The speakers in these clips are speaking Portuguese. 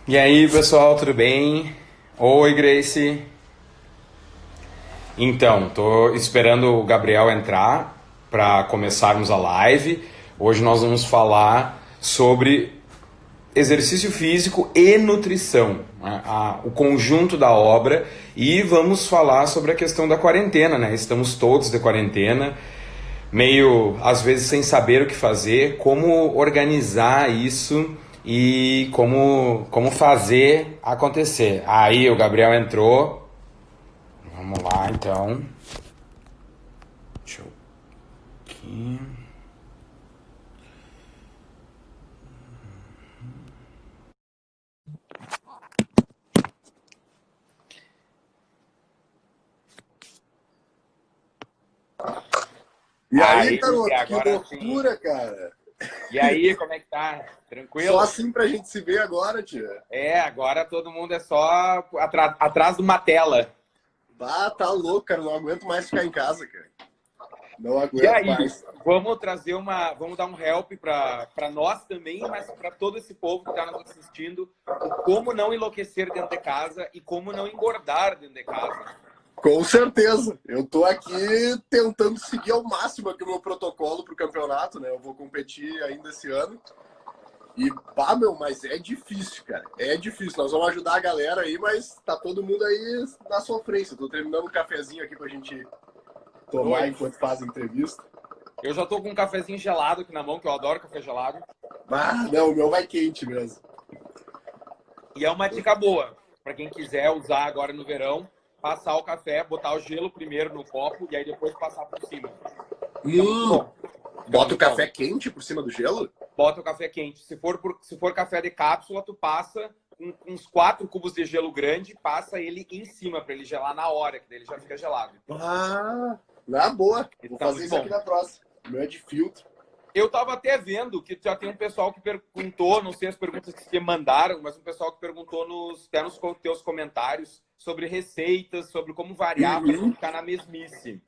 E aí, pessoal, tudo bem? Oi, Grace. Então, tô esperando o Gabriel entrar para começarmos a live. Hoje nós vamos falar sobre exercício físico e nutrição, né? O conjunto da obra, e vamos falar sobre a questão da quarentena, né? Estamos todos de quarentena, meio às vezes sem saber o que fazer, como organizar isso e como fazer acontecer. Aí o Gabriel entrou. Vamos lá, então. Deixa eu aqui. E aí, Aí, garoto, que agora sim. loucura, cara. E aí, como é que tá? Só Tranquilo? assim pra gente se ver agora, tia. É, agora todo mundo é só atrás de uma tela. Bah, tá louco, cara. Não aguento mais ficar em casa, cara. Não E aguento aí, mais. vamos dar um help para nós também, mas para todo esse povo que está nos assistindo, o como não enlouquecer dentro de casa e como não engordar dentro de casa. Com certeza. Eu tô aqui tentando seguir ao máximo aqui o meu protocolo pro campeonato, né? Eu vou competir ainda esse ano. E, bah, meu, mas é difícil, cara. É difícil. Nós vamos ajudar a galera aí, mas tá todo mundo aí na sofrência. Eu tô terminando um cafezinho aqui pra gente tomar Oi, enquanto faz a entrevista. eu já tô com um cafezinho gelado aqui na mão, que eu adoro café gelado. Ah, não, o meu vai quente mesmo. E é uma dica boa para quem quiser usar agora no verão, passar o café, botar o gelo primeiro no copo e aí depois passar por cima. Fica muito bom. Fica Bota o muito bom. café quente por cima do gelo? Bota o café quente. Se for café de cápsula, tu passa com uns 4 cubos de gelo grande, passa ele em cima para ele gelar na hora, que daí ele já fica gelado. Ah, na boa. E Vou tá fazer muito isso aqui bom. na próxima. O meu é de filtro. Eu tava até vendo que já tem um pessoal que perguntou, não sei as perguntas que você mandaram, mas um pessoal que perguntou até nos teus comentários sobre receitas, sobre como variar para não Uhum. ficar na mesmice.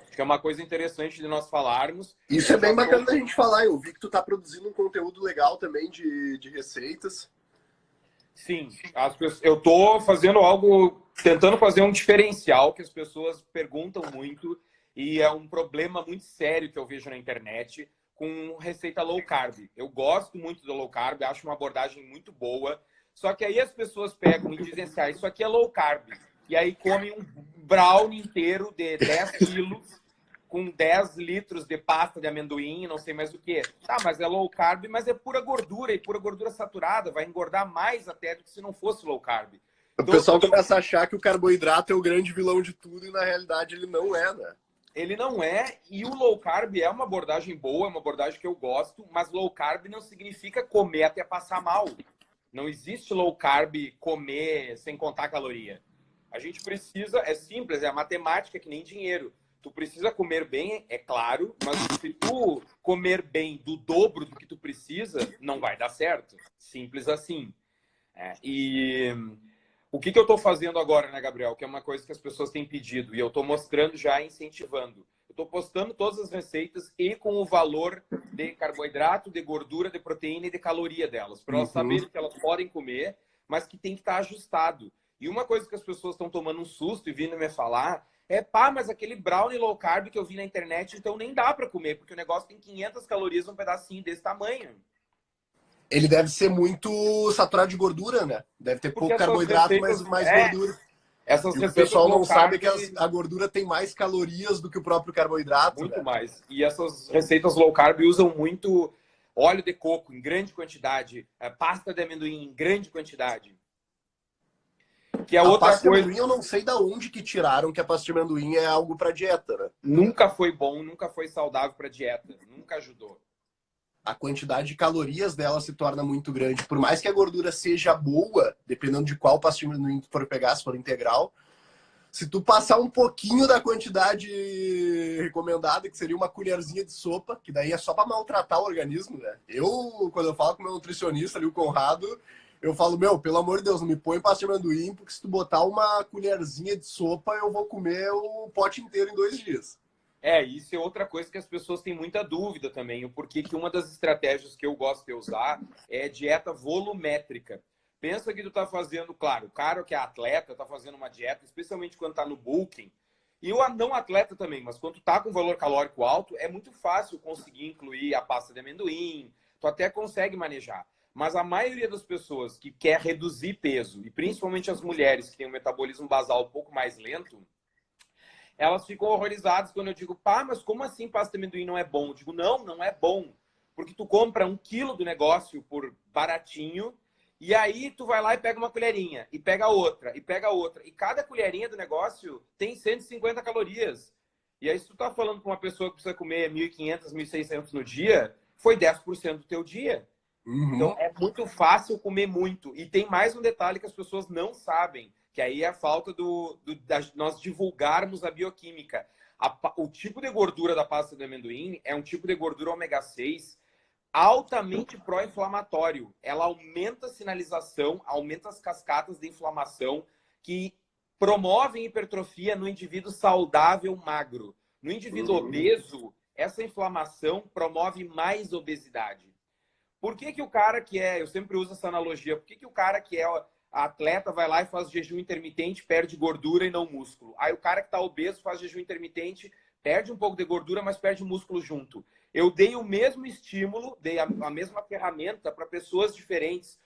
Acho que é uma coisa interessante de nós falarmos. Isso é Eu já bem bacana tô. da gente falar. Eu vi que tu tá produzindo um conteúdo legal também de receitas. Sim, eu estou fazendo algo, tentando fazer um diferencial que as pessoas perguntam muito e é um problema muito sério que eu vejo na internet com receita low carb. Eu gosto muito do low carb, acho uma abordagem muito boa, só que aí as pessoas pegam e dizem assim, isso aqui é low carb. E aí comem um brownie inteiro de 10 quilos com 10 litros de pasta de amendoim, não sei mais o que. Tá, mas é low carb, mas é pura gordura, e pura gordura saturada, vai engordar mais até do que se não fosse low carb. O Então, pessoal começa a achar que o carboidrato é o grande vilão de tudo e na realidade ele não é, né? ele não é, e o low carb é uma abordagem boa, é uma abordagem que eu gosto, mas low carb não significa comer até passar mal. Não existe low carb comer sem contar caloria. A gente precisa, é simples, é a matemática que nem dinheiro. Tu precisa comer bem, é claro, mas se tu comer bem do dobro do que tu precisa, não vai dar certo. Simples assim. E o que eu estou fazendo agora, né, Gabriel? Que é uma coisa que as pessoas têm pedido e eu estou mostrando já, incentivando. Eu estou postando todas as receitas e com o valor de carboidrato, de gordura, de proteína e de caloria delas, para elas Uhum. saberem que elas podem comer, mas que tem que estar ajustado. E uma coisa que as pessoas estão tomando um susto e vindo me falar é, pá, mas aquele brownie low carb que eu vi na internet, então nem dá para comer, porque o negócio tem 500 calorias num pedacinho desse tamanho. Ele deve ser muito saturado de gordura, né? Deve ter Porque pouco carboidrato, mas mais gordura. essas E o que o receitas pessoal low não sabe é carb que a gordura tem mais calorias do que o próprio carboidrato, muito né? mais. E essas receitas low carb usam muito óleo de coco em grande quantidade, pasta de amendoim em grande quantidade. Que é A outra pasta de coisa. amendoim eu não sei da onde que tiraram que a pasta de amendoim é algo para dieta, né? Nunca foi bom, nunca foi saudável para dieta, nunca ajudou. A quantidade de calorias dela se torna muito grande. Por mais que a gordura seja boa, dependendo de qual pasta de amendoim tu for pegar, se for integral, se tu passar um pouquinho da quantidade recomendada, que seria uma colherzinha de sopa, que daí é só para maltratar o organismo, né? Quando eu falo com o meu nutricionista ali, o Conrado, eu falo, meu, pelo amor de Deus, não me põe pasta de amendoim, porque se tu botar uma colherzinha de sopa, eu vou comer o pote inteiro em 2 dias. Isso é outra coisa que as pessoas têm muita dúvida também. O porquê que uma das estratégias que eu gosto de usar é dieta volumétrica. Pensa que tu tá fazendo, claro, o cara que é atleta tá fazendo uma dieta, especialmente quando tá no bulking, e o não atleta também, mas quando tu tá com valor calórico alto, é muito fácil conseguir incluir a pasta de amendoim, tu até consegue manejar. Mas a maioria das pessoas que quer reduzir peso, e principalmente as mulheres que têm um metabolismo basal um pouco mais lento, elas ficam horrorizadas quando eu digo, pá, mas como assim pasta de amendoim não é bom? Eu digo, não, não é bom. Porque tu compra 1 quilo do negócio por baratinho, e aí tu vai lá e pega uma colherinha, e pega outra, e pega outra. E cada colherinha do negócio tem 150 calorias. E aí se tu tá falando com uma pessoa que precisa comer 1.500, 1.600 no dia, foi 10% do teu dia. Então, Uhum. é muito fácil comer muito. E tem mais um detalhe que as pessoas não sabem, que aí é a falta nós divulgarmos a bioquímica. O tipo de gordura da pasta de amendoim é um tipo de gordura ômega 6 altamente pró-inflamatório. Ela aumenta a sinalização, aumenta as cascatas de inflamação que promovem hipertrofia no indivíduo saudável magro. No indivíduo obeso, essa inflamação promove mais obesidade. Por que que o cara que eu sempre uso essa analogia, por que que o cara que é atleta vai lá e faz jejum intermitente, perde gordura e não músculo? Aí o cara que está obeso faz jejum intermitente, perde um pouco de gordura, mas perde músculo junto. Eu dei o mesmo estímulo, dei a mesma ferramenta para pessoas diferentes.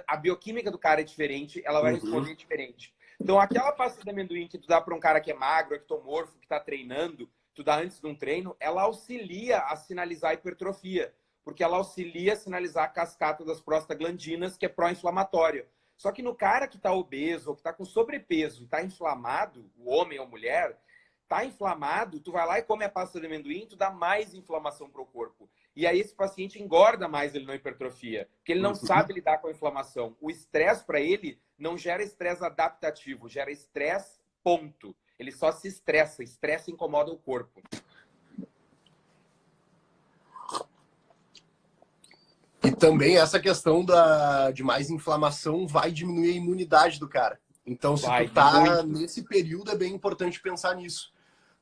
A bioquímica do cara é diferente, ela vai responder diferente. Então, aquela pasta de amendoim que tu dá para um cara que é magro, ectomorfo, que está treinando, tu dá antes de um treino, ela auxilia a sinalizar a hipertrofia, porque ela auxilia a sinalizar a cascata das prostaglandinas, que é pró-inflamatória. Só que no cara que está obeso, ou que está com sobrepeso e está inflamado, o homem ou a mulher, está inflamado, tu vai lá e come a pasta de amendoim, tu dá mais inflamação para o corpo. E aí esse paciente engorda mais, ele não hipertrofia, porque ele não sabe lidar com a inflamação. O estresse para ele não gera estresse adaptativo, gera estresse, ponto. Ele só se estressa, estresse incomoda o corpo. E também essa questão de mais inflamação vai diminuir a imunidade do cara. Então, se tu tá nesse período, é bem importante pensar nisso.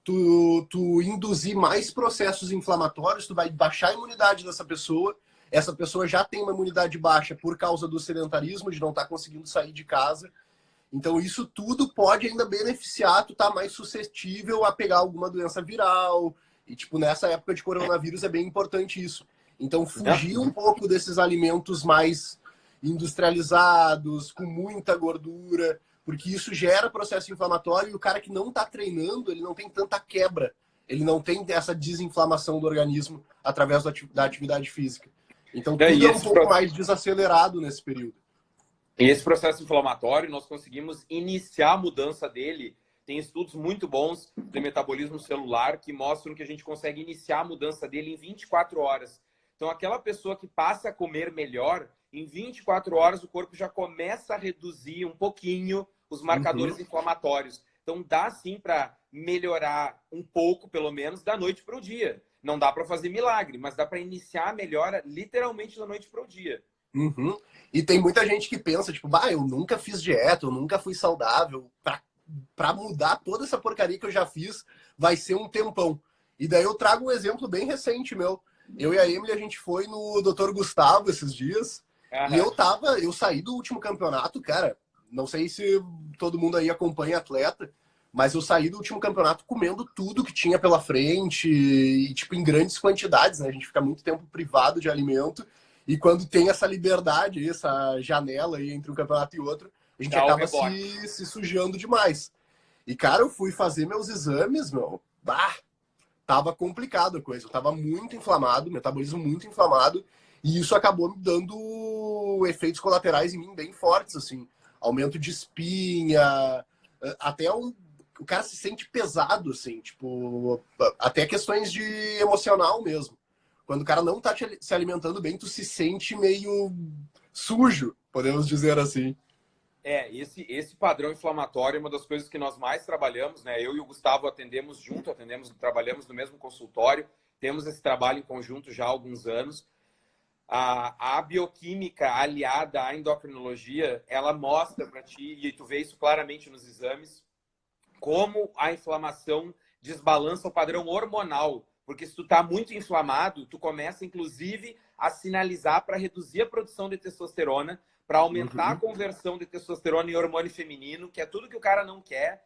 Tu induzir mais processos inflamatórios, tu vai baixar a imunidade dessa pessoa. Essa pessoa já tem uma imunidade baixa por causa do sedentarismo, de não estar conseguindo sair de casa. Então, isso tudo pode ainda beneficiar, tu tá mais suscetível a pegar alguma doença viral. E, tipo, nessa época de coronavírus é bem importante isso. Então, fugir um pouco desses alimentos mais industrializados, com muita gordura, porque isso gera processo inflamatório e o cara que não está treinando, ele não tem tanta quebra, ele não tem essa desinflamação do organismo através da atividade física. Então, tudo é um pouco mais desacelerado nesse período. E esse processo inflamatório, nós conseguimos iniciar a mudança dele. Tem estudos muito bons de metabolismo celular que mostram que a gente consegue iniciar a mudança dele em 24 horas. Então, aquela pessoa que passa a comer melhor, em 24 horas o corpo já começa a reduzir um pouquinho os marcadores inflamatórios. Então, dá sim para melhorar um pouco, pelo menos, da noite para o dia. Não dá para fazer milagre, mas dá para iniciar a melhora literalmente da noite para o dia. E tem muita gente que pensa, tipo, eu nunca fiz dieta, eu nunca fui saudável. Para mudar toda essa porcaria que eu já fiz, vai ser um tempão. E daí eu trago um exemplo bem recente meu. Eu e a Emily, a gente foi no Dr. Gustavo esses dias. E eu saí do último campeonato, cara. Não sei se todo mundo aí acompanha atleta, mas eu saí do último campeonato comendo tudo que tinha pela frente e, tipo, em grandes quantidades, né? A gente fica muito tempo privado de alimento e quando tem essa liberdade, essa janela aí entre um campeonato e outro, a gente acaba se sujando demais. E, cara, eu fui fazer meus exames, tava complicado a coisa. Eu tava muito inflamado, metabolismo muito inflamado, e isso acabou me dando efeitos colaterais em mim bem fortes, assim. Aumento de espinha, até o cara se sente pesado, assim, tipo, até questões de emocional mesmo. Quando o cara não tá se alimentando bem, tu se sente meio sujo, podemos dizer assim. Esse padrão inflamatório é uma das coisas que nós mais trabalhamos, né? Eu e o Gustavo atendemos junto, trabalhamos no mesmo consultório, temos esse trabalho em conjunto já há alguns anos. A bioquímica aliada à endocrinologia, ela mostra para ti, e tu vê isso claramente nos exames, como a inflamação desbalança o padrão hormonal Porque se tu tá muito inflamado, tu começa, inclusive, a sinalizar para reduzir a produção de testosterona, para aumentar a conversão de testosterona em hormônio feminino, que é tudo que o cara não quer.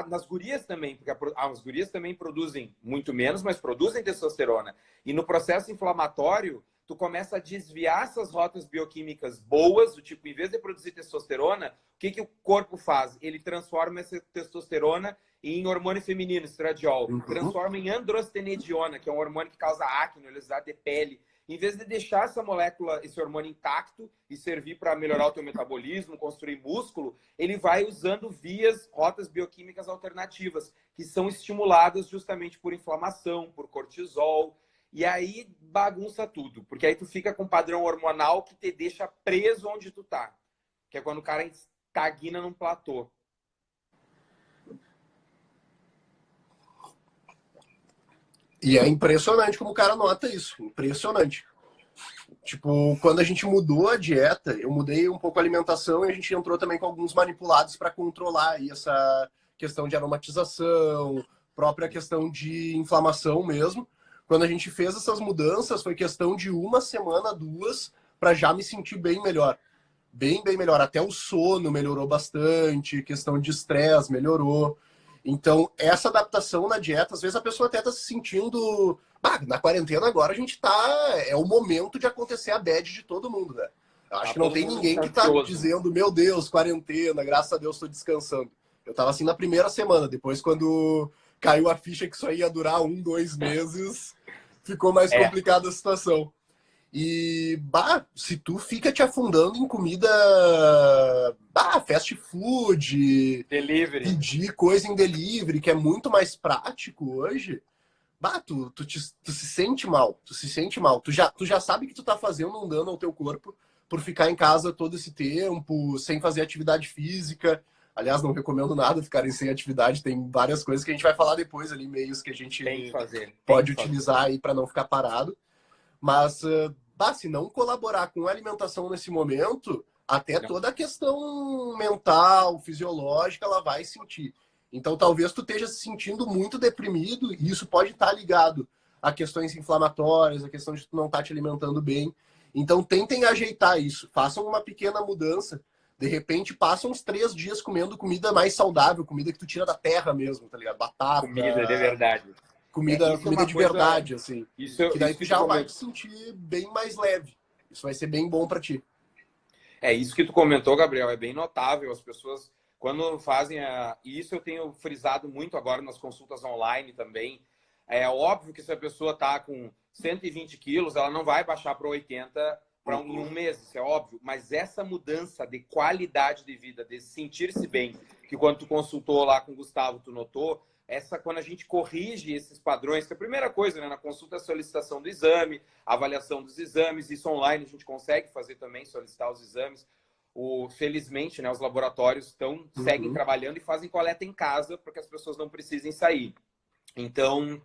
Nas gurias também, porque as gurias também produzem muito menos, mas produzem testosterona. E no processo inflamatório, tu começa a desviar essas rotas bioquímicas boas, do tipo, em vez de produzir testosterona, o que o corpo faz? Ele transforma essa testosterona em hormônio feminino, estradiol. Transforma em androstenediona, que é um hormônio que causa acne, oleosidade de pele. Em vez de deixar essa molécula, esse hormônio intacto e servir para melhorar o teu metabolismo, construir músculo, ele vai usando vias, rotas bioquímicas alternativas, que são estimuladas justamente por inflamação, por cortisol. E aí bagunça tudo, porque aí tu fica com um padrão hormonal que te deixa preso onde tu tá. Que é quando o cara estagna num platô. E é impressionante como o cara nota isso. Impressionante. Tipo, quando a gente mudou a dieta, eu mudei um pouco a alimentação e a gente entrou também com alguns manipulados para controlar aí essa questão de aromatização, própria questão de inflamação mesmo. Quando a gente fez essas mudanças, foi questão de 1 semana, 2, para já me sentir bem melhor. Bem melhor. Até o sono melhorou bastante, questão de estresse melhorou. Então, essa adaptação na dieta, às vezes a pessoa até está se sentindo... na quarentena agora a gente tá... É o momento de acontecer a bad de todo mundo, né? Eu acho que não tem ninguém que tá dizendo, meu Deus, quarentena, graças a Deus estou descansando. Eu tava assim na primeira semana, depois quando caiu a ficha que isso aí ia durar 1, 2 meses, ficou mais complicada a situação. E, se tu fica te afundando em comida, fast food, delivery, pedir coisa em delivery, que é muito mais prático hoje, tu se sente mal, Tu já sabe que tu tá fazendo um dano ao teu corpo por ficar em casa todo esse tempo, sem fazer atividade física. Aliás, não recomendo nada ficarem sem atividade, tem várias coisas que a gente vai falar depois ali, meios que a gente pode utilizar aí para não ficar parado. Mas, se não colaborar com a alimentação nesse momento, até toda a questão mental, fisiológica, ela vai sentir. Então, talvez tu esteja se sentindo muito deprimido e isso pode estar ligado a questões inflamatórias, a questão de tu não estar te alimentando bem. Então, tentem ajeitar isso. Façam uma pequena mudança. De repente, passa uns 3 dias comendo comida mais saudável, comida que tu tira da terra mesmo, tá ligado? Batata. Comida de verdade. Comida de verdade, assim. Que daí tu já vai te sentir bem mais leve. Isso vai ser bem bom para ti. Isso que tu comentou, Gabriel, é bem notável. As pessoas, quando fazem isso, eu tenho frisado muito agora nas consultas online também. É óbvio que se a pessoa tá com 120 quilos, ela não vai baixar para 80 em um mês, isso é óbvio. Mas essa mudança de qualidade de vida, de sentir-se bem, que quando tu consultou lá com o Gustavo, tu notou, quando a gente corrige esses padrões, que a primeira coisa, né, na consulta é a solicitação do exame, a avaliação dos exames, isso online a gente consegue fazer também, solicitar os exames. Felizmente, né, os laboratórios seguem trabalhando e fazem coleta em casa para que as pessoas não precisem sair. Então,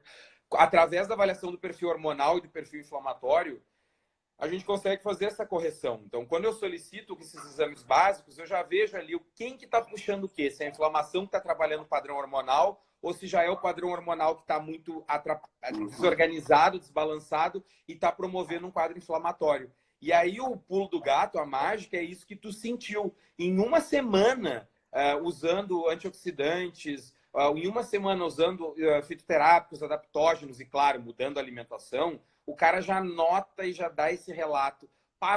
através da avaliação do perfil hormonal e do perfil inflamatório, a gente consegue fazer essa correção. Então, quando eu solicito esses exames básicos, eu já vejo ali quem que está puxando o quê? Se é a inflamação que está trabalhando o padrão hormonal ou se já é o padrão hormonal que está muito desorganizado, desbalançado e está promovendo um quadro inflamatório. E aí o pulo do gato, a mágica, é isso que tu sentiu. Em 1 semana, usando antioxidantes, em 1 semana usando fitoterápicos, adaptógenos e, claro, mudando a alimentação, o cara já nota e já dá esse relato.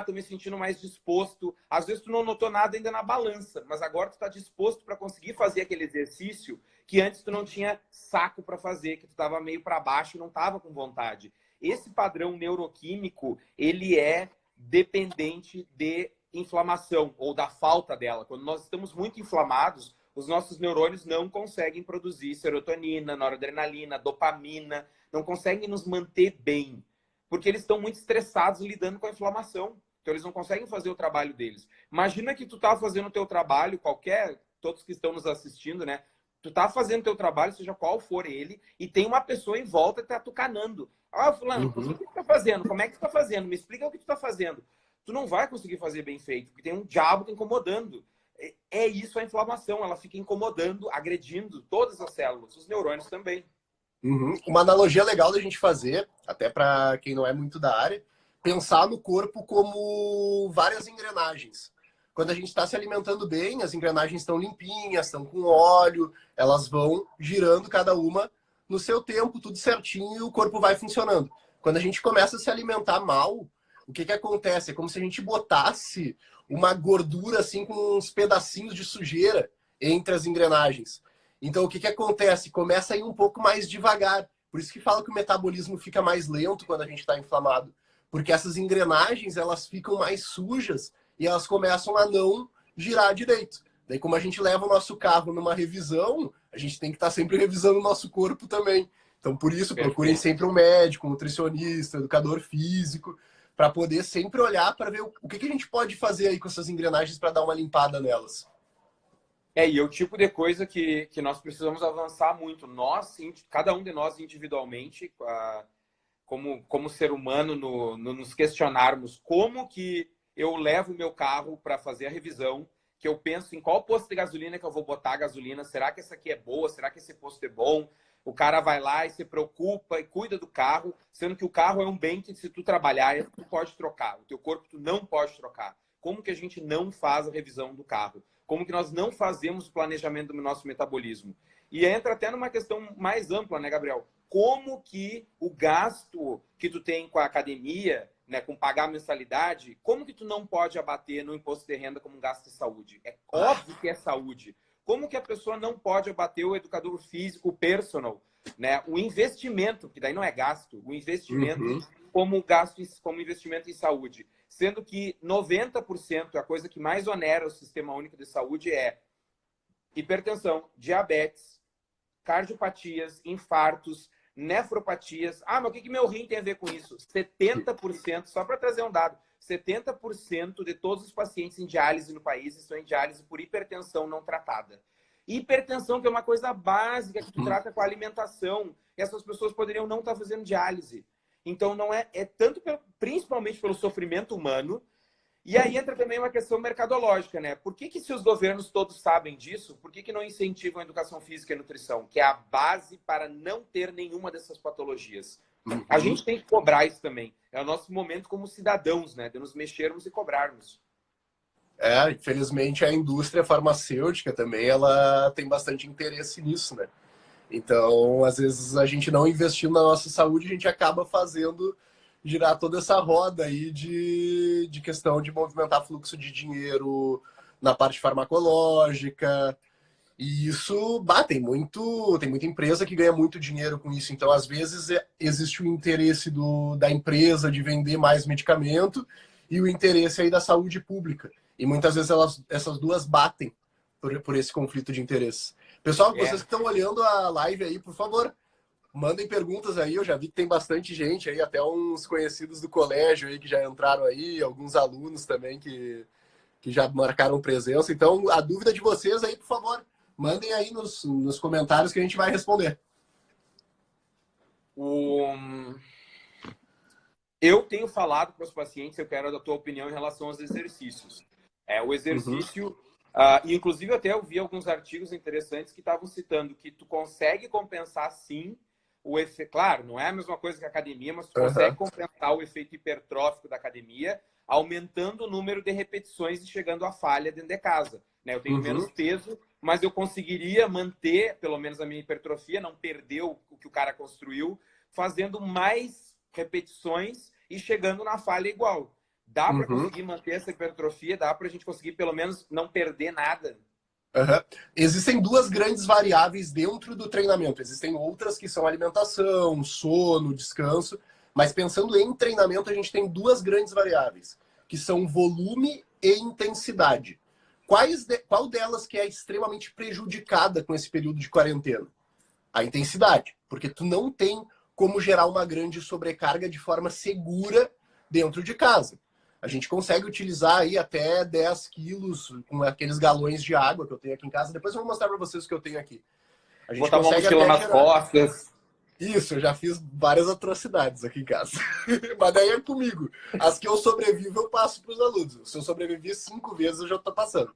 Tô me sentindo mais disposto. Às vezes tu não notou nada ainda na balança, mas agora tu tá disposto para conseguir fazer aquele exercício que antes tu não tinha saco para fazer, que tu tava meio para baixo e não tava com vontade. Esse padrão neuroquímico, ele é dependente de inflamação ou da falta dela. Quando nós estamos muito inflamados, os nossos neurônios não conseguem produzir serotonina, noradrenalina, dopamina, não conseguem nos manter bem, porque eles estão muito estressados lidando com a inflamação. Então, eles não conseguem fazer o trabalho deles. Imagina que tu tá fazendo o teu trabalho, todos que estão nos assistindo, né? Tu tá fazendo o teu trabalho, seja qual for ele, e tem uma pessoa em volta que tá tucanando. Fulano, o que tu tá fazendo? Como é que tu tá fazendo? Me explica o que tu tá fazendo. Tu não vai conseguir fazer bem feito, porque tem um diabo te incomodando. Isso a inflamação, ela fica incomodando, agredindo todas as células, os neurônios também. Uhum. Uma analogia legal da gente fazer, até para quem não é muito da área, pensar no corpo como várias engrenagens. Quando a gente está se alimentando bem, as engrenagens estão limpinhas, estão com óleo, elas vão girando cada uma no seu tempo, tudo certinho, e o corpo vai funcionando. Quando a gente começa a se alimentar mal, o que que acontece? É como se a gente botasse uma gordura assim com uns pedacinhos de sujeira entre as engrenagens. Então, o que que acontece? Começa a ir um pouco mais devagar. Por isso que fala que o metabolismo fica mais lento quando a gente está inflamado. Porque essas engrenagens, elas ficam mais sujas e elas começam a não girar direito. Daí, como a gente leva o nosso carro numa revisão, a gente tem que estar sempre revisando o nosso corpo também. Então, por isso, procurem Perfeito. sempre um médico, um nutricionista, um educador físico, para poder sempre olhar para ver o que que a gente pode fazer aí com essas engrenagens para dar uma limpada nelas. E é o tipo de coisa que nós precisamos avançar muito. Nós, cada um de nós individualmente, como ser humano, no nos questionarmos como que eu levo o meu carro para fazer a revisão, que eu penso em qual posto de gasolina que eu vou botar a gasolina, será que essa aqui é boa, será que esse posto é bom? O cara vai lá e se preocupa e cuida do carro, sendo que o carro é um bem que se tu trabalhar, tu pode trocar, o teu corpo tu não pode trocar. Como que a gente não faz a revisão do carro? Como que nós não fazemos o planejamento do nosso metabolismo? E entra até numa questão mais ampla, né, Gabriel? Como que o gasto que tu tem com a academia, né, com pagar a mensalidade, como que tu não pode abater no imposto de renda como um gasto de saúde? É óbvio que é saúde. Como que a pessoa não pode abater o educador físico, o personal, né? O investimento, que daí não é gasto, o investimento Uhum. como gasto, como investimento em saúde. Sendo que 90%, a coisa que mais onera o Sistema Único de Saúde é hipertensão, diabetes, cardiopatias, infartos, nefropatias. Ah, mas o que meu rim tem a ver com isso? 70%, só para trazer um dado, 70% de todos os pacientes em diálise no país estão em diálise por hipertensão não tratada. Hipertensão, que é uma coisa básica que tu trata com a alimentação, e essas pessoas poderiam não estar fazendo diálise. Então, não é tanto, principalmente pelo sofrimento humano, e aí entra também uma questão mercadológica, né? Por que se os governos todos sabem disso, por que não incentivam a educação física e nutrição, que é a base para não ter nenhuma dessas patologias? A Uhum. gente tem que cobrar isso também. É o nosso momento como cidadãos, né? De nos mexermos e cobrarmos. Infelizmente a indústria farmacêutica também ela tem bastante interesse nisso, né? Então, às vezes a gente não investindo na nossa saúde, a gente acaba fazendo girar toda essa roda aí de questão de movimentar fluxo de dinheiro na parte farmacológica. E isso, tem muita empresa que ganha muito dinheiro com isso. Então, às vezes, existe o interesse da empresa de vender mais medicamento e o interesse aí da saúde pública. E muitas vezes essas duas batem por esse conflito de interesse. Pessoal, vocês É. que estão olhando a live aí, por favor, mandem perguntas aí. Eu já vi que tem bastante gente aí, até uns conhecidos do colégio aí que já entraram aí, alguns alunos também que já marcaram presença. Então, a dúvida de vocês aí, por favor, mandem aí nos comentários que a gente vai responder. Eu tenho falado para os pacientes, eu quero a tua opinião em relação aos exercícios. O Uhum. exercício, e inclusive até eu vi alguns artigos interessantes que estavam citando que tu consegue compensar sim o efeito. Claro, não é a mesma coisa que a academia, mas tu consegue Uhum. compensar o efeito hipertrófico da academia, aumentando o número de repetições e chegando à falha dentro de casa. Né? Eu tenho Uhum. menos peso, mas eu conseguiria manter, pelo menos, a minha hipertrofia, não perder o que o cara construiu, fazendo mais repetições e chegando na falha igual. Dá para Uhum. conseguir manter essa hipertrofia? Dá para a gente conseguir, pelo menos, não perder nada? Uhum. Existem duas grandes variáveis dentro do treinamento. Existem outras que são alimentação, sono, descanso. Mas pensando em treinamento, a gente tem duas grandes variáveis, que são volume e intensidade. Qual delas que é extremamente prejudicada com esse período de quarentena? A intensidade, porque tu não tem como gerar uma grande sobrecarga de forma segura dentro de casa. A gente consegue utilizar aí até 10 quilos com aqueles galões de água que eu tenho aqui em casa. Depois eu vou mostrar para vocês o que eu tenho aqui. A gente Botar uma consegue mochila até nas gerar. costas. Isso, eu já fiz várias atrocidades aqui em casa. Mas daí é comigo. As que eu sobrevivo, eu passo para os alunos. Se eu sobrevivi 5 vezes, eu já estou passando.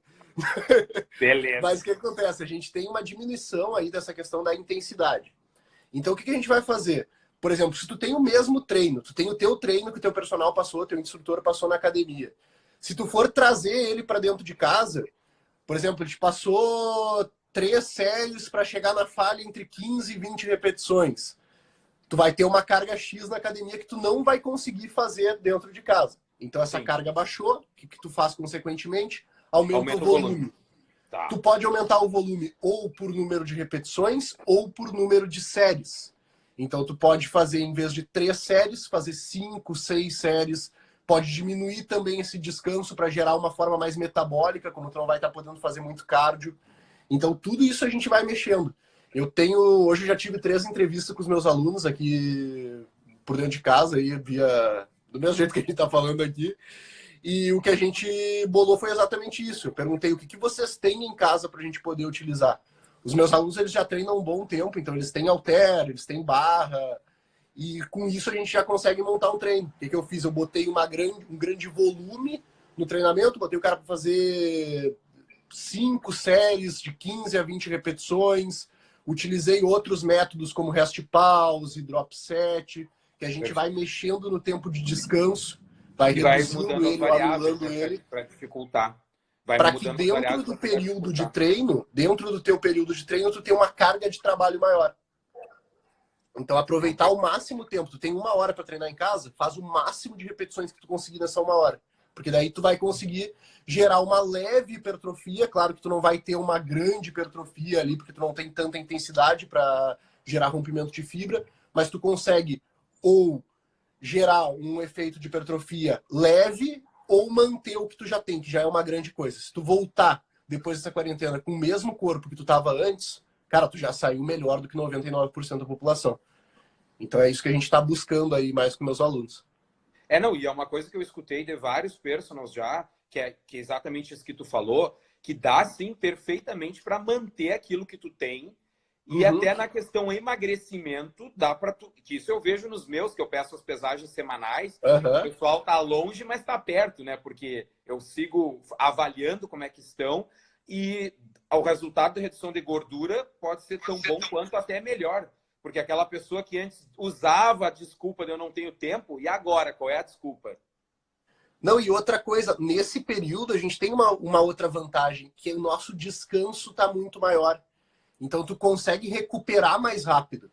Beleza. Mas o que acontece? A gente tem uma diminuição aí dessa questão da intensidade. Então, o que a gente vai fazer? Por exemplo, se tu tem o mesmo treino, tu tem o teu treino que o teu personal passou, teu instrutor passou na academia. Se tu for trazer ele para dentro de casa, por exemplo, ele te passou 3 séries para chegar na falha entre 15 e 20 repetições. Tu vai ter uma carga X na academia que tu não vai conseguir fazer dentro de casa. Então, essa carga baixou, o que tu faz consequentemente? Aumenta o volume. Tá. Tu pode aumentar o volume ou por número de repetições ou por número de séries. Então, tu pode fazer, em vez de 3 séries, fazer 5, 6 séries. Pode diminuir também esse descanso para gerar uma forma mais metabólica, como tu não vai estar podendo fazer muito cardio. Então, tudo isso a gente vai mexendo. Hoje eu já tive 3 entrevistas com os meus alunos aqui por dentro de casa, aí, do mesmo jeito que a gente está falando aqui. E o que a gente bolou foi exatamente isso. Eu perguntei o que vocês têm em casa para a gente poder utilizar. Os meus alunos eles já treinam um bom tempo, então eles têm halter, eles têm barra. E com isso a gente já consegue montar um treino. O que eu fiz? Eu botei um grande volume no treinamento, botei o cara para fazer 5 séries de 15 a 20 repetições. Utilizei outros métodos como rest pause, drop set, que a gente vai mexendo no tempo de descanso, vai reduzindo ele, anulando ele, para dificultar. Para que dentro do período de treino, dentro do teu período de treino, tu tenha uma carga de trabalho maior. Então, aproveitar o máximo tempo. Tu tem 1 hora para treinar em casa, faz o máximo de repetições que tu conseguir nessa 1 hora. Porque daí tu vai conseguir gerar uma leve hipertrofia. Claro que tu não vai ter uma grande hipertrofia ali, porque tu não tem tanta intensidade para gerar rompimento de fibra, mas tu consegue ou gerar um efeito de hipertrofia leve ou manter o que tu já tem, que já é uma grande coisa. Se tu voltar depois dessa quarentena com o mesmo corpo que tu tava antes, cara, tu já saiu melhor do que 99% da população. Então é isso que a gente está buscando aí mais com meus alunos. E é uma coisa que eu escutei de vários personals já, que é exatamente isso que tu falou, que dá sim perfeitamente para manter aquilo que tu tem. E até na questão emagrecimento, dá para tu. Que isso eu vejo nos meus, que eu peço as pesagens semanais. O pessoal tá longe, mas tá perto, né? Porque eu sigo avaliando como é que estão. E o resultado da redução de gordura pode ser tão bom quanto até melhor. Porque aquela pessoa que antes usava a desculpa de eu não tenho tempo, e agora, qual é a desculpa? Não, e outra coisa, nesse período a gente tem uma outra vantagem, que o nosso descanso tá muito maior. Então, tu consegue recuperar mais rápido.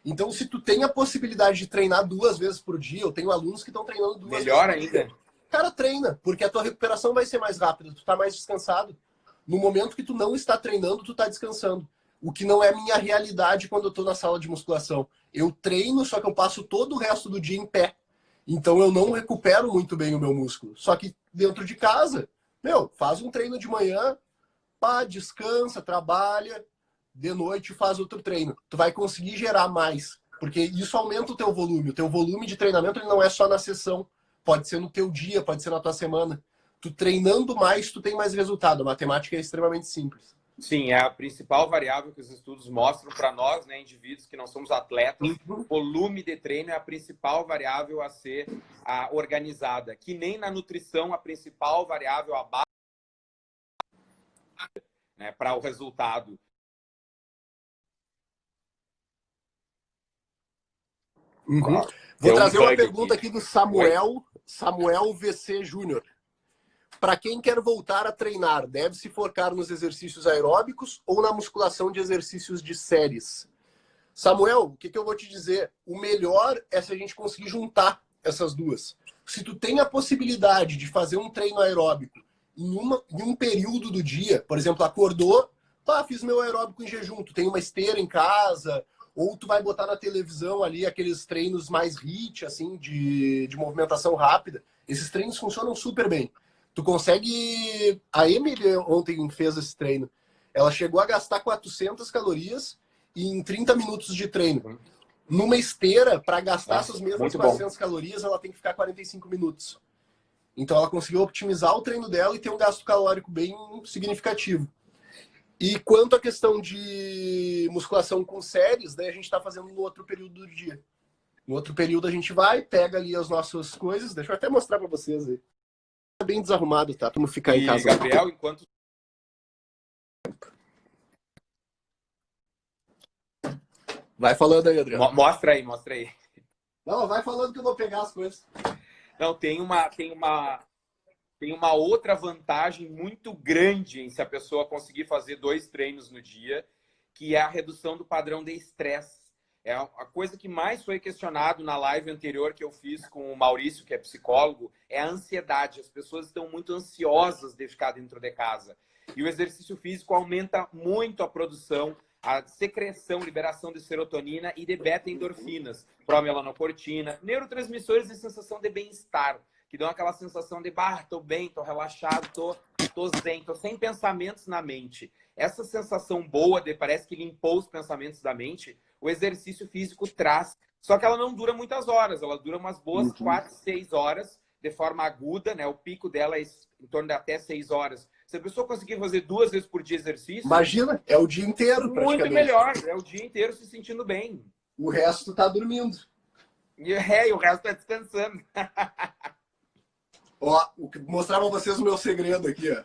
Então, se tu tem a possibilidade de treinar 2 vezes por dia, eu tenho alunos que estão treinando 2 vezes por dia. Melhor ainda. Cara, treina, porque a tua recuperação vai ser mais rápida, tu tá mais descansado. No momento que tu não está treinando, tu tá descansando. O que não é minha realidade quando eu tô na sala de musculação. Eu treino, só que eu passo todo o resto do dia em pé. Então, eu não recupero muito bem o meu músculo. Só que dentro de casa, faz um treino de manhã, descansa, trabalha, de noite faz outro treino. Tu vai conseguir gerar mais, porque isso aumenta o teu volume. O teu volume de treinamento ele não é só na sessão. Pode ser no teu dia, pode ser na tua semana. Tu treinando mais, tu tem mais resultado. A matemática é extremamente simples. Sim, é a principal variável que os estudos mostram para nós, né, indivíduos que não somos atletas. O volume de treino é a principal variável a ser organizada. Que nem na nutrição, a principal variável, a base, né, para o resultado. Vou trazer uma pergunta aqui do Samuel VC Júnior. Para quem quer voltar a treinar, deve se focar nos exercícios aeróbicos ou na musculação de exercícios de séries? Samuel, o que eu vou te dizer? O melhor é se a gente conseguir juntar essas duas. Se tu tem a possibilidade de fazer um treino aeróbico em um período do dia, por exemplo, acordou, fiz meu aeróbico em jejum, tu tem uma esteira em casa, ou tu vai botar na televisão ali aqueles treinos mais HIIT, assim, de movimentação rápida. Esses treinos funcionam super bem. Tu consegue... A Emily ontem fez esse treino. Ela chegou a gastar 400 calorias em 30 minutos de treino. Numa esteira, para gastar essas mesmas 400 calorias, ela tem que ficar 45 minutos. Então ela conseguiu otimizar o treino dela e ter um gasto calórico bem significativo. E quanto à questão de musculação com séries, daí a gente está fazendo no outro período do dia. No outro período a gente vai, pega ali as nossas coisas. Deixa eu até mostrar para vocês aí. Tá bem desarrumado, tá? Vamos ficar em casa. Gabriel, enquanto... Vai falando aí, Adriano. Mostra aí, mostra aí. Não, vai falando que eu vou pegar as coisas. Não, tem uma outra vantagem muito grande em se a pessoa conseguir fazer 2 treinos no dia, que é a redução do padrão de estresse. É a coisa que mais foi questionado na live anterior que eu fiz com o Maurício, que é psicólogo, é a ansiedade. As pessoas estão muito ansiosas de ficar dentro de casa. E o exercício físico aumenta muito a produção, a secreção, liberação de serotonina e de beta-endorfinas, promelanocortina, neurotransmissores e sensação de bem-estar, que dão aquela sensação de, tô bem, tô relaxado, tô zen, tô sem pensamentos na mente. Essa sensação boa de parece que limpou os pensamentos da mente, o exercício físico traz. Só que ela não dura muitas horas, ela dura umas boas 4, 6 horas, de forma aguda, né? O pico dela é em torno de até 6 horas. Se a pessoa conseguir fazer 2 vezes por dia exercício... Imagina, é o dia inteiro, praticamente. Muito melhor, é o dia inteiro se sentindo bem. O resto tá dormindo. E o resto tá descansando. Ó, vou mostrar pra vocês o meu segredo aqui, ó.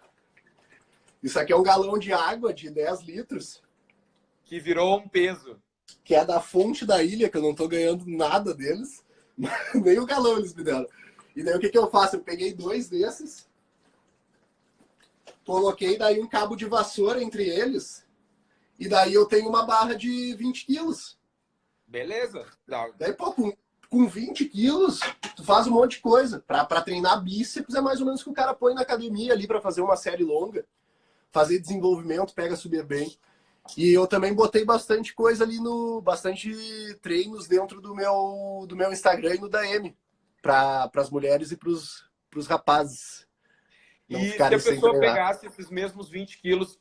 Isso aqui é um galão de água de 10 litros. Que virou um peso. Que é da fonte da ilha, que eu não tô ganhando nada deles. Nem o galão eles me deram. E daí o que eu faço? Eu peguei 2 desses, coloquei daí um cabo de vassoura entre eles, e daí eu tenho uma barra de 20 quilos. Beleza. Daí, pô, com 20 quilos, tu faz um monte de coisa. Pra treinar bíceps é mais ou menos o que o cara põe na academia ali pra fazer uma série longa. Fazer desenvolvimento, pega super bem. E eu também botei bastante coisa ali bastante treinos dentro do meu Instagram e no DM. Para as mulheres e para os rapazes. Não e se a pessoa pegasse esses mesmos 20 quilos,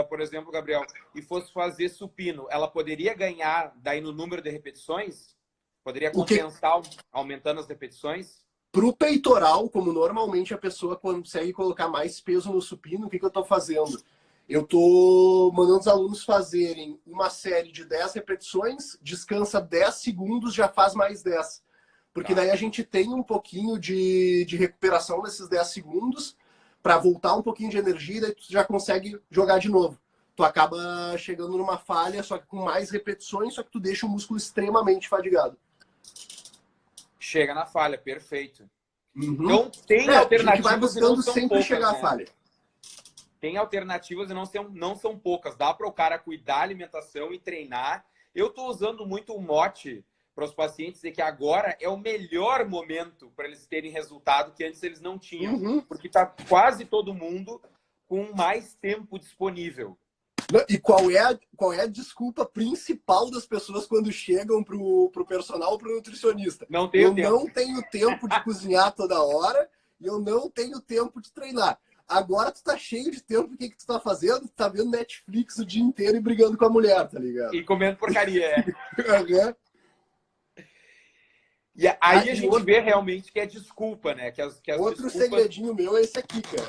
por exemplo, Gabriel, e fosse fazer supino, ela poderia ganhar daí no número de repetições? Poderia compensar aumentando as repetições? Para o peitoral, como normalmente a pessoa consegue colocar mais peso no supino, o que eu estou fazendo? Eu estou mandando os alunos fazerem uma série de 10 repetições, descansa 10 segundos, já faz mais 10. Porque daí a gente tem um pouquinho de recuperação nesses 10 segundos para voltar um pouquinho de energia e daí tu já consegue jogar de novo. Tu acaba chegando numa falha, só que com mais repetições, só que tu deixa o músculo extremamente fadigado. Chega na falha, perfeito. Uhum. Então tem alternativas. Vai buscando sempre poucas, chegar né? à falha. Tem alternativas e não são poucas. Dá para o cara cuidar da alimentação e treinar. Eu estou usando muito o mote para os pacientes de que agora é o melhor momento para eles terem resultado que antes eles não tinham. Uhum. Porque está quase todo mundo com mais tempo disponível. E qual é a desculpa principal das pessoas quando chegam pro personal ou pro nutricionista? Não tenho tempo. Não tenho tempo de cozinhar toda hora e eu não tenho tempo de treinar. Agora tu tá cheio de tempo, o que tu tá fazendo? Tu tá vendo Netflix o dia inteiro e brigando com a mulher, tá ligado? E comendo porcaria, é. Uhum. E aí a gente vê realmente que é desculpa, né? Que as outro desculpas... segredinho meu é esse aqui, cara.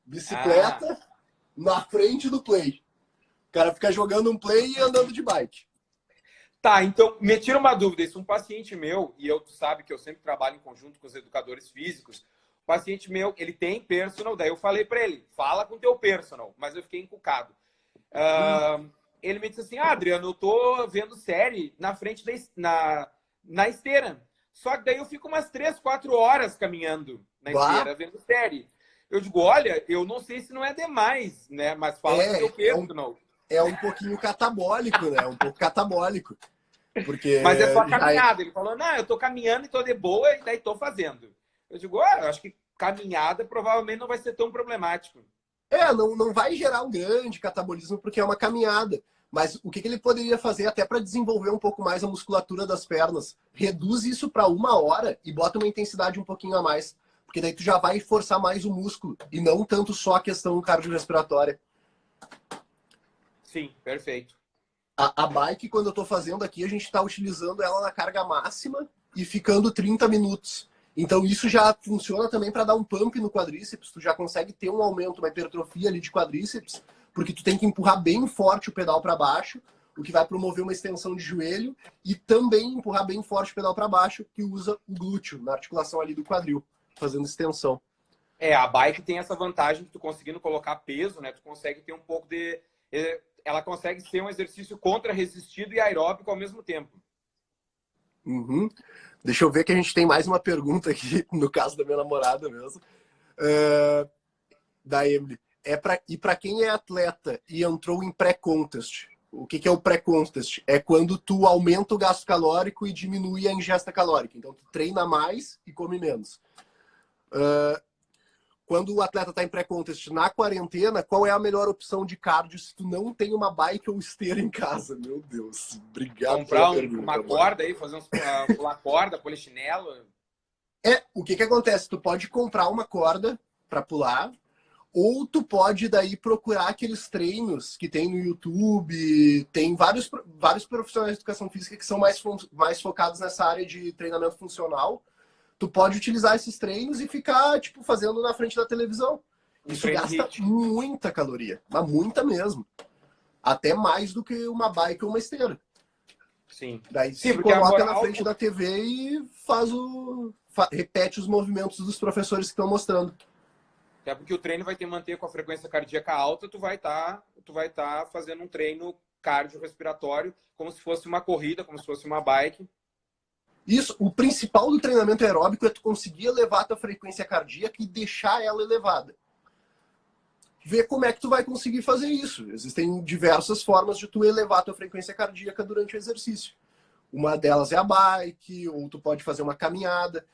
Bicicleta na frente do play. O cara fica jogando um play e andando de bike. Tá, então, me tira uma dúvida. Isso, um paciente meu, e tu sabe que eu sempre trabalho em conjunto com os educadores físicos, o paciente meu, ele tem personal, daí eu falei para ele, fala com o teu personal, mas eu fiquei encucado. Ele me disse assim, Adriano, eu tô vendo série na frente na esteira. Só que daí eu fico umas 3, 4 horas caminhando na esteira, vendo série. Eu digo, olha, eu não sei se não é demais, né? Mas fala com o teu personal. É um pouquinho catabólico, né? Um pouco catabólico. Porque mas é só caminhada. Ele falou, não, eu tô caminhando e tô de boa e daí tô fazendo. Eu digo, eu acho que caminhada provavelmente não vai ser tão problemático. Não vai gerar um grande catabolismo porque é uma caminhada. Mas o que ele poderia fazer até para desenvolver um pouco mais a musculatura das pernas? Reduz isso para 1 hora e bota uma intensidade um pouquinho a mais. Porque daí tu já vai forçar mais o músculo e não tanto só a questão cardiorrespiratória. Sim, perfeito. A bike, quando eu tô fazendo aqui, a gente está utilizando ela na carga máxima e ficando 30 minutos. Então isso já funciona também para dar um pump no quadríceps. Tu já consegue ter um aumento, uma hipertrofia ali de quadríceps, porque tu tem que empurrar bem forte o pedal para baixo, o que vai promover uma extensão de joelho, e também empurrar bem forte o pedal para baixo, que usa o glúteo, na articulação ali do quadril, fazendo extensão. A bike tem essa vantagem que tu conseguindo colocar peso, né? Tu consegue ter um pouco de... ela consegue ser um exercício contra-resistido e aeróbico ao mesmo tempo. Uhum. Deixa eu ver que a gente tem mais uma pergunta aqui, no caso da minha namorada mesmo. Da Emily. E para quem é atleta e entrou em pré-contest, o que é o pré-contest? É quando tu aumenta o gasto calórico e diminui a ingesta calórica. Então, tu treina mais e come menos. Quando o atleta está em pré-contest na quarentena, qual é a melhor opção de cardio se tu não tem uma bike ou esteira em casa? Meu Deus, obrigado. Comprar uma corda aí, fazer pular corda, polichinelo. O que acontece? Tu pode comprar uma corda para pular, ou tu pode daí procurar aqueles treinos que tem no YouTube. Tem vários profissionais de educação física que são mais focados nessa área de treinamento funcional. Tu pode utilizar esses treinos e ficar, tipo, fazendo na frente da televisão. Isso gasta muita caloria, mas muita mesmo. Até mais do que uma bike ou uma esteira. Sim. Daí se coloca na frente da TV e repete os movimentos dos professores que estão mostrando. Até porque o treino vai te manter com a frequência cardíaca alta, tu vai tá fazendo um treino cardiorrespiratório como se fosse uma corrida, como se fosse uma bike. Isso, o principal do treinamento aeróbico é tu conseguir elevar a tua frequência cardíaca e deixar ela elevada. Ver como é que tu vai conseguir fazer isso. Existem diversas formas de tu elevar a tua frequência cardíaca durante o exercício. Uma delas é a bike, ou tu pode fazer uma caminhada.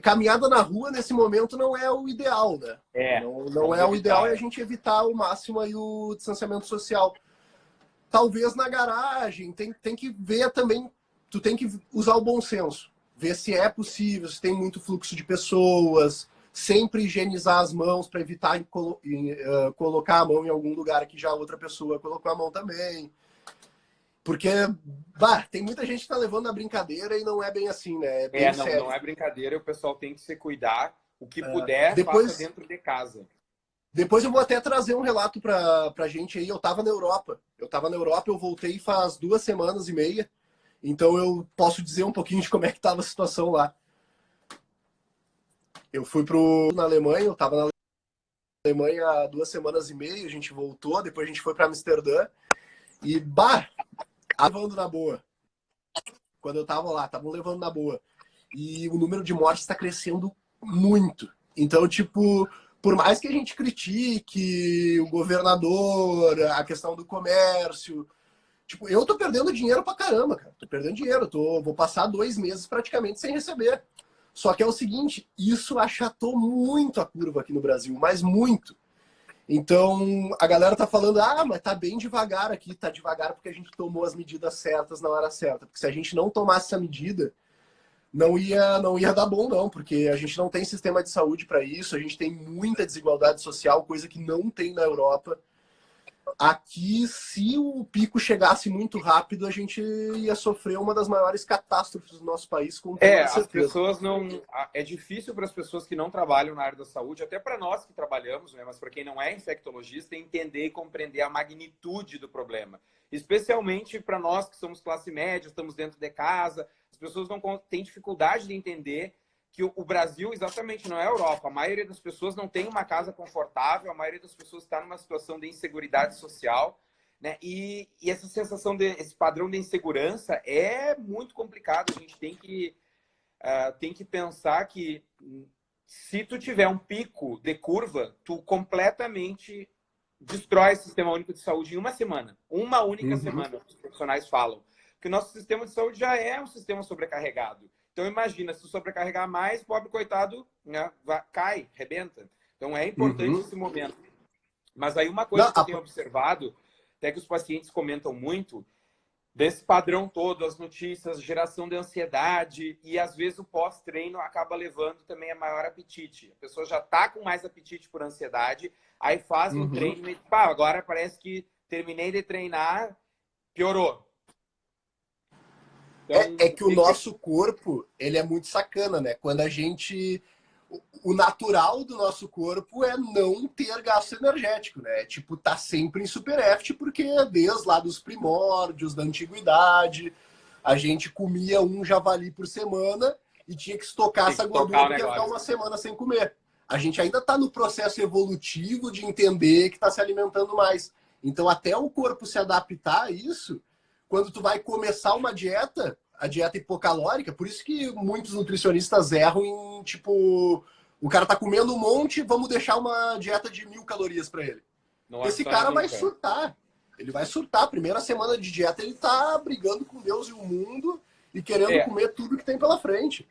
Caminhada na rua, nesse momento, não é o ideal, né? Não é o ideal, é a gente evitar ao máximo aí o distanciamento social. Talvez na garagem, tem que ver também, tu tem que usar o bom senso. Ver se é possível, se tem muito fluxo de pessoas, sempre higienizar as mãos para evitar colocar a mão em algum lugar que já outra pessoa colocou a mão também. Porque, tem muita gente que tá levando na brincadeira e não é bem assim, né? É bem sério. Não é brincadeira, o pessoal tem que se cuidar. O que puder, faça dentro de casa. Depois eu vou até trazer um relato pra gente aí. Eu tava na Europa, eu voltei faz 2 semanas e meia. Então eu posso dizer um pouquinho de como é que tava a situação lá. Eu fui na Alemanha, eu tava na Alemanha há 2 semanas e meia, a gente voltou, depois a gente foi pra Amsterdã. E, levando na boa. Quando eu tava lá, estavam levando na boa. E o número de mortes está crescendo muito. Então, tipo, por mais que a gente critique o governador, a questão do comércio, tipo, eu tô perdendo dinheiro pra caramba, cara. Tô perdendo dinheiro. Vou passar 2 meses praticamente sem receber. Só que é o seguinte, isso achatou muito a curva aqui no Brasil, mas muito. Então, a galera tá falando, mas tá bem devagar aqui, tá devagar porque a gente tomou as medidas certas na hora certa. Porque se a gente não tomasse essa medida, não ia dar bom, não, porque a gente não tem sistema de saúde para isso, a gente tem muita desigualdade social, coisa que não tem na Europa. Aqui, se o pico chegasse muito rápido, a gente ia sofrer uma das maiores catástrofes do nosso país. Com as pessoas não. É difícil para as pessoas que não trabalham na área da saúde, até para nós que trabalhamos, né? Mas para quem não é infectologista, entender e compreender a magnitude do problema. Especialmente para nós que somos classe média, estamos dentro de casa, as pessoas não têm dificuldade de entender que o Brasil exatamente não é a Europa. A maioria das pessoas não tem uma casa confortável, a maioria das pessoas está numa situação de inseguridade social, né? E essa sensação, esse padrão de insegurança é muito complicado. A gente tem que pensar que se tu tiver um pico de curva, tu completamente destrói o Sistema Único de Saúde em uma semana. Uma única semana, os profissionais falam. Porque o nosso sistema de saúde já é um sistema sobrecarregado. Então, imagina, se tu sobrecarregar mais, o pobre coitado, né, cai, rebenta. Então, é importante esse momento. Mas aí uma coisa que eu tenho observado, até que os pacientes comentam muito, desse padrão todo, as notícias, geração de ansiedade, e às vezes o pós-treino acaba levando também a maior apetite. A pessoa já está com mais apetite por ansiedade, aí faz um treino e, agora parece que terminei de treinar, piorou. Então, é que o nosso corpo, ele é muito sacana, né? Quando a gente... O natural do nosso corpo é não ter gasto energético, né? Tipo, tá sempre em superávit, porque desde lá dos primórdios, da antiguidade, a gente comia um javali por semana e tinha que estocar essa gordura porque ia ficar uma semana sem comer. A gente ainda tá no processo evolutivo de entender que tá se alimentando mais. Então, até o corpo se adaptar a isso, quando tu vai começar uma dieta, a dieta hipocalórica, por isso que muitos nutricionistas erram em, tipo, o cara tá comendo um monte, vamos deixar uma dieta de 1.000 calorias para ele. Não Esse abstrai cara vai nunca. surtar. Ele vai surtar. Primeira semana de dieta, ele tá brigando com Deus e o mundo e querendo É, comer tudo que tem pela frente.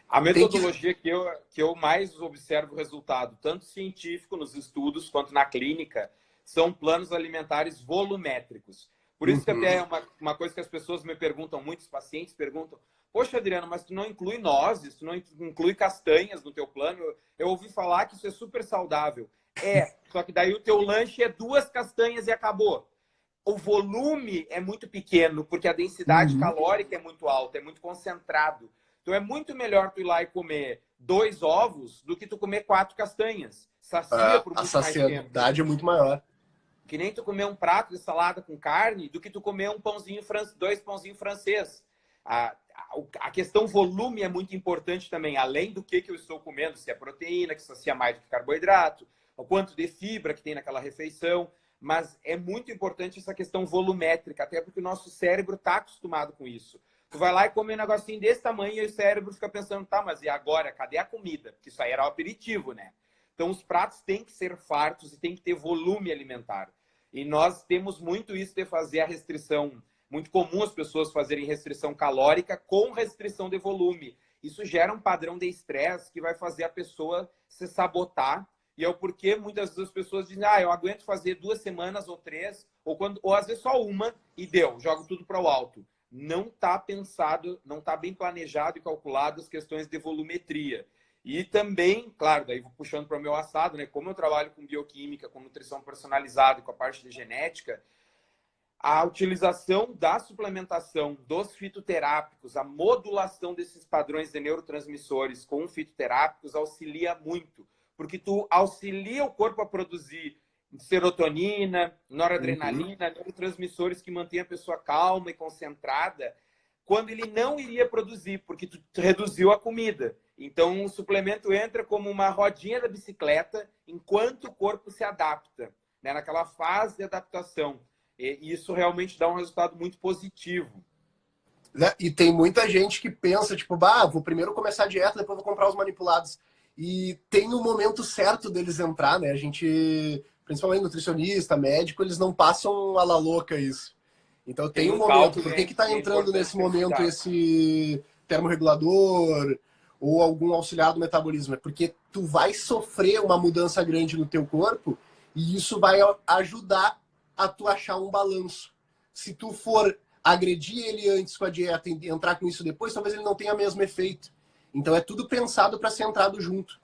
a Tem que... metodologia que eu mais observo o resultado, tanto científico nos estudos quanto na clínica, são planos alimentares volumétricos. Por isso que até é uma coisa que as pessoas me perguntam, muitos pacientes perguntam, poxa, Adriano, mas tu não inclui nozes, tu não inclui castanhas no teu plano? Eu ouvi falar que isso é super saudável. É, só que daí o teu lanche é 2 castanhas e acabou. O volume é muito pequeno, porque a densidade calórica é muito alta, é muito concentrado. Então é muito melhor tu ir lá e comer 2 ovos do que tu comer 4 castanhas. Sacia por A muito mais tempo. saciedade é muito maior. Que nem tu comer um prato de salada com carne do que tu comer um pãozinho 2 pãozinhos francês. A questão volume é muito importante também, além do que eu estou comendo, se é proteína, que sacia mais do que carboidrato, o quanto de fibra que tem naquela refeição. Mas é muito importante essa questão volumétrica, até porque o nosso cérebro está acostumado com isso. Tu vai lá e come um negocinho desse tamanho e o cérebro fica pensando, tá, mas e agora? Cadê a comida? Porque isso aí era o aperitivo, né? Então os pratos têm que ser fartos e tem que ter volume alimentar. E nós temos muito isso de fazer a restrição. Muito comum as pessoas fazerem restrição calórica com restrição de volume. Isso gera um padrão de estresse que vai fazer a pessoa se sabotar. E é o porquê muitas vezes as pessoas dizem, eu aguento fazer 2 semanas ou 3, ou às vezes só uma e deu, jogo tudo para o alto. Não está pensado, não está bem planejado e calculado as questões de volumetria. E também, claro, daí vou puxando para o meu assado, né? Como eu trabalho com bioquímica, com nutrição personalizada e com a parte de genética, a utilização da suplementação dos fitoterápicos, a modulação desses padrões de neurotransmissores com fitoterápicos auxilia muito, porque tu auxilia o corpo a produzir serotonina, noradrenalina, neurotransmissores que mantêm a pessoa calma e concentrada, quando ele não iria produzir, porque tu reduziu a comida. Então, o suplemento entra como uma rodinha da bicicleta enquanto o corpo se adapta, né? Naquela fase de adaptação. E isso realmente dá um resultado muito positivo. E tem muita gente que pensa, tipo, vou primeiro começar a dieta, depois vou comprar os manipulados. E tem o momento certo deles entrar, né? A gente, principalmente nutricionista, médico, eles não passam a la louca isso. Então tem um momento. Por que está entrando nesse momento esse termorregulador ou algum auxiliar do metabolismo? É porque tu vai sofrer uma mudança grande no teu corpo e isso vai ajudar a tu achar um balanço. Se tu for agredir ele antes com a dieta e entrar com isso depois, talvez ele não tenha o mesmo efeito. Então é tudo pensado para ser entrado junto.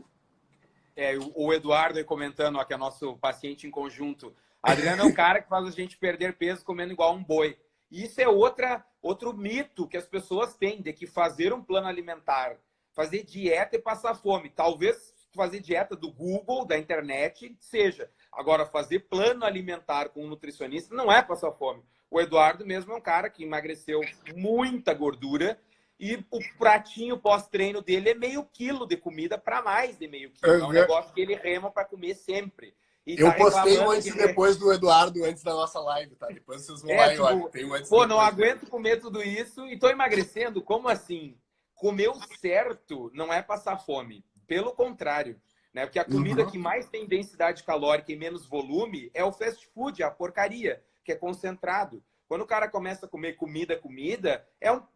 O Eduardo aí comentando, ó, que é nosso paciente em conjunto. Adriano é um cara que faz a gente perder peso comendo igual um boi. E isso é outro mito que as pessoas têm, de que fazer um plano alimentar, fazer dieta e passar fome. Talvez fazer dieta do Google, da internet, seja. Agora, fazer plano alimentar com um nutricionista não é passar fome. O Eduardo mesmo é um cara que emagreceu muita gordura e o pratinho pós-treino dele é meio quilo de comida para mais de meio quilo. É um negócio que ele rema para comer sempre. E eu postei um antes e depois do Eduardo, antes da nossa live, tá? Depois vocês vão lá e olhem. Tem um antes pô, não aguento comer tudo isso e tô emagrecendo? Como assim? Comer o certo não é passar fome. Pelo contrário, né? Porque a comida que mais tem densidade calórica e menos volume é o fast food, a porcaria, que é concentrado. Quando o cara começa a comer comida,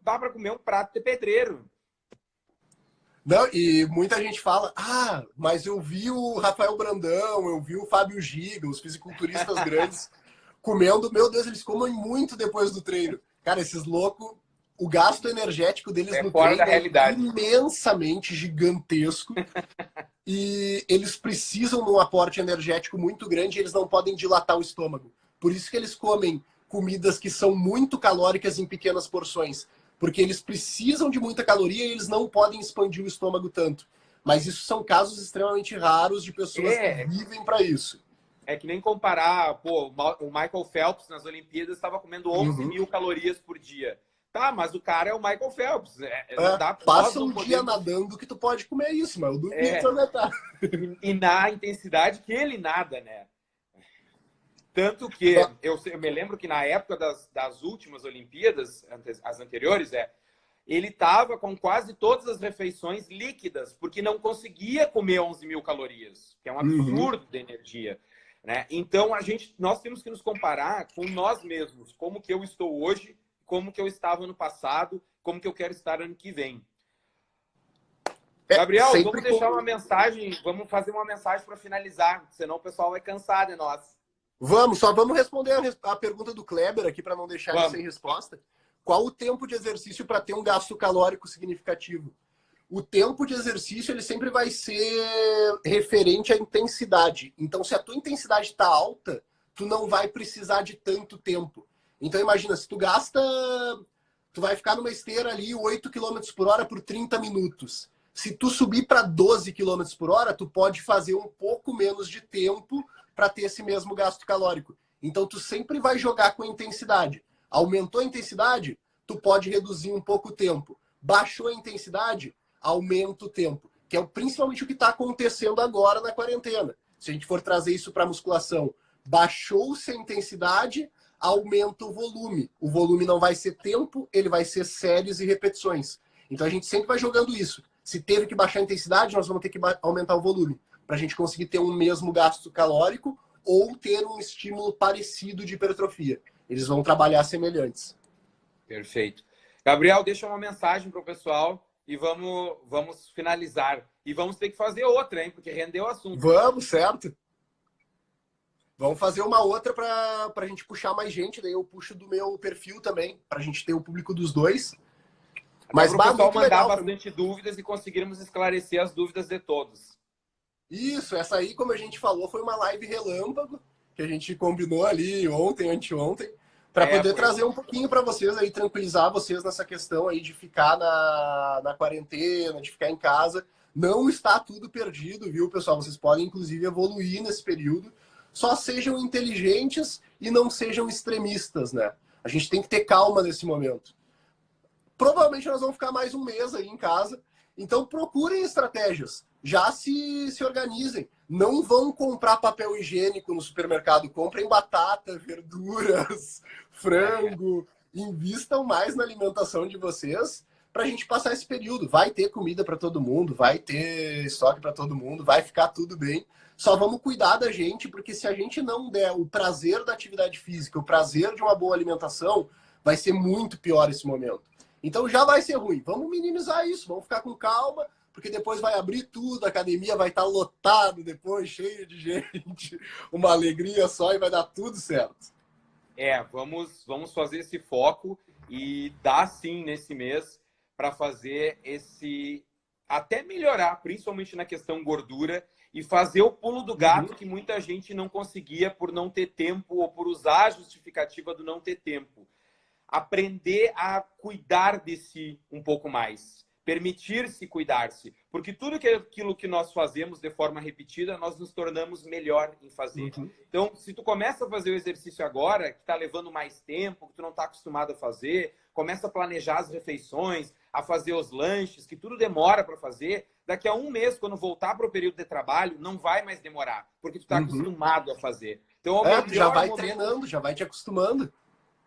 dá para comer um prato de pedreiro. Não, e muita gente fala, mas eu vi o Rafael Brandão, eu vi o Fábio Giga, os fisiculturistas grandes, comendo, meu Deus, eles comem muito depois do treino. Cara, esses loucos, o gasto energético deles no treino é imensamente gigantesco. E eles precisam de um aporte energético muito grande e eles não podem dilatar o estômago. Por isso que eles comem comidas que são muito calóricas em pequenas porções. Porque eles precisam de muita caloria e eles não podem expandir o estômago tanto. Mas isso são casos extremamente raros de pessoas que vivem para isso. É que nem comparar, o Michael Phelps nas Olimpíadas estava comendo 11.000 calorias por dia. Tá, mas o cara é o Michael Phelps. Passa um dia nadando que tu pode comer isso, mas eu duvido que tu aguentar. E na intensidade que ele nada, né? Tanto que eu me lembro que na época das últimas Olimpíadas, as anteriores, ele estava com quase todas as refeições líquidas, porque não conseguia comer 11 mil calorias, que é um absurdo de energia. Né? Então, nós temos que nos comparar com nós mesmos, como que eu estou hoje, como que eu estava no passado, como que eu quero estar ano que vem. Gabriel, vamos deixar uma mensagem, vamos fazer uma mensagem para finalizar, senão o pessoal vai cansar de nós. Só vamos responder a pergunta do Kleber aqui para não deixar ele sem resposta. Qual o tempo de exercício para ter um gasto calórico significativo? O tempo de exercício ele sempre vai ser referente à intensidade. Então, se a tua intensidade está alta, tu não vai precisar de tanto tempo. Então, imagina, se tu vai ficar numa esteira ali 8 km por hora por 30 minutos. Se tu subir para 12 km por hora, tu pode fazer um pouco menos de tempo para ter esse mesmo gasto calórico. Então, tu sempre vai jogar com a intensidade. Aumentou a intensidade, tu pode reduzir um pouco o tempo. Baixou a intensidade, aumenta o tempo. Que é principalmente o que está acontecendo agora na quarentena. Se a gente for trazer isso para a musculação, baixou-se a intensidade, aumenta o volume. O volume não vai ser tempo, ele vai ser séries e repetições. Então, a gente sempre vai jogando isso. Se teve que baixar a intensidade, nós vamos ter que aumentar o volume. Para a gente conseguir ter um mesmo gasto calórico ou ter um estímulo parecido de hipertrofia. Eles vão trabalhar semelhantes. Perfeito. Gabriel, deixa uma mensagem para o pessoal e vamos finalizar. E vamos ter que fazer outra, hein? Porque rendeu o assunto. Vamos, certo. Vamos fazer uma outra para a gente puxar mais gente. Daí eu puxo do meu perfil também, para a gente ter o público dos dois. Mas para o pessoal mandar bastante dúvidas e conseguirmos esclarecer as dúvidas de todos. Isso, essa aí, como a gente falou, foi uma live relâmpago que a gente combinou ali ontem, anteontem, para poder trazer um pouquinho para vocês aí, tranquilizar vocês nessa questão aí de ficar na quarentena, de ficar em casa. Não está tudo perdido, viu, pessoal? Vocês podem, inclusive, evoluir nesse período. Só sejam inteligentes e não sejam extremistas, né? A gente tem que ter calma nesse momento. Provavelmente nós vamos ficar mais um mês aí em casa. Então procurem estratégias. Já se organizem. Não vão comprar papel higiênico no supermercado. Comprem batata, verduras, frango. Invistam mais na alimentação de vocês para a gente passar esse período. Vai ter comida para todo mundo, vai ter estoque para todo mundo, vai ficar tudo bem. Só vamos cuidar da gente, porque se a gente não der o prazer da atividade física, o prazer de uma boa alimentação, vai ser muito pior esse momento. Então já vai ser ruim. Vamos minimizar isso, vamos ficar com calma, porque depois vai abrir tudo, a academia vai estar lotado depois, cheio de gente, uma alegria só e vai dar tudo certo. Vamos fazer esse foco e dar sim nesse mês para fazer até melhorar, principalmente na questão gordura, e fazer o pulo do gato que muita gente não conseguia por não ter tempo ou por usar a justificativa do não ter tempo. Aprender a cuidar de si um pouco mais. Permitir-se cuidar-se. Porque tudo aquilo que nós fazemos de forma repetida, nós nos tornamos melhor em fazer. Então, se tu começa a fazer o exercício agora, que está levando mais tempo, que tu não está acostumado a fazer, começa a planejar as refeições, a fazer os lanches, que tudo demora para fazer, daqui a um mês, quando voltar para o período de trabalho, não vai mais demorar, porque tu está acostumado a fazer. Então, tu já vai treinando, já vai te acostumando.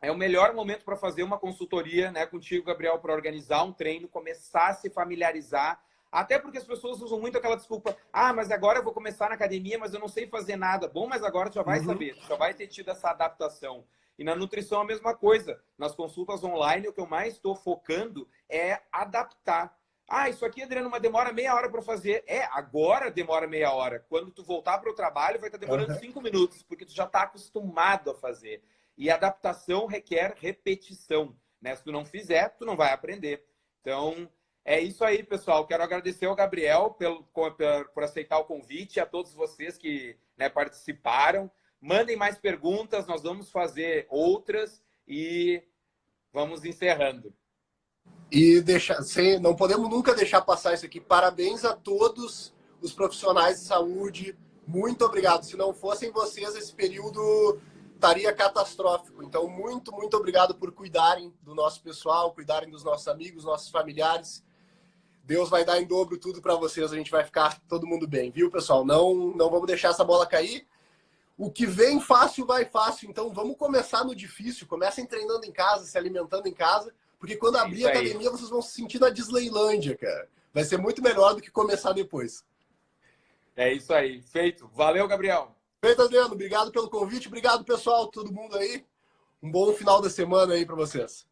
É o melhor momento para fazer uma consultoria, né, contigo, Gabriel, para organizar um treino, começar a se familiarizar. Até porque as pessoas usam muito aquela desculpa: mas agora eu vou começar na academia, mas eu não sei fazer nada. Bom, mas agora tu já vai saber, tu já vai ter tido essa adaptação. E na nutrição a mesma coisa. Nas consultas online, o que eu mais estou focando é adaptar. Isso aqui, Adriano, demora meia hora para fazer. Agora demora meia hora. Quando tu voltar para o trabalho, vai estar demorando 5 minutos, porque tu já está acostumado a fazer. E adaptação requer repetição, né? Se tu não fizer, tu não vai aprender. Então, é isso aí, pessoal. Quero agradecer ao Gabriel por aceitar o convite, a todos vocês que, né, participaram. Mandem mais perguntas, nós vamos fazer outras e vamos encerrando. E não podemos nunca deixar passar isso aqui. Parabéns a todos os profissionais de saúde. Muito obrigado. Se não fossem vocês, esse período estaria catastrófico. Então, muito, muito obrigado por cuidarem do nosso pessoal, cuidarem dos nossos amigos, nossos familiares. Deus vai dar em dobro tudo para vocês. A gente vai ficar todo mundo bem, viu, pessoal? Não vamos deixar essa bola cair. o que vem fácil vai fácil. Então vamos começar no difícil. Comecem treinando em casa, se alimentando em casa, porque quando abrir a academia vocês vão se sentir na Disneylândia, cara. Vai ser muito melhor do que começar depois. É isso aí. Feito. Valeu, Gabriel. Feito, Adriano. Obrigado pelo convite. Obrigado, pessoal, todo mundo aí. Um bom final da semana aí para vocês.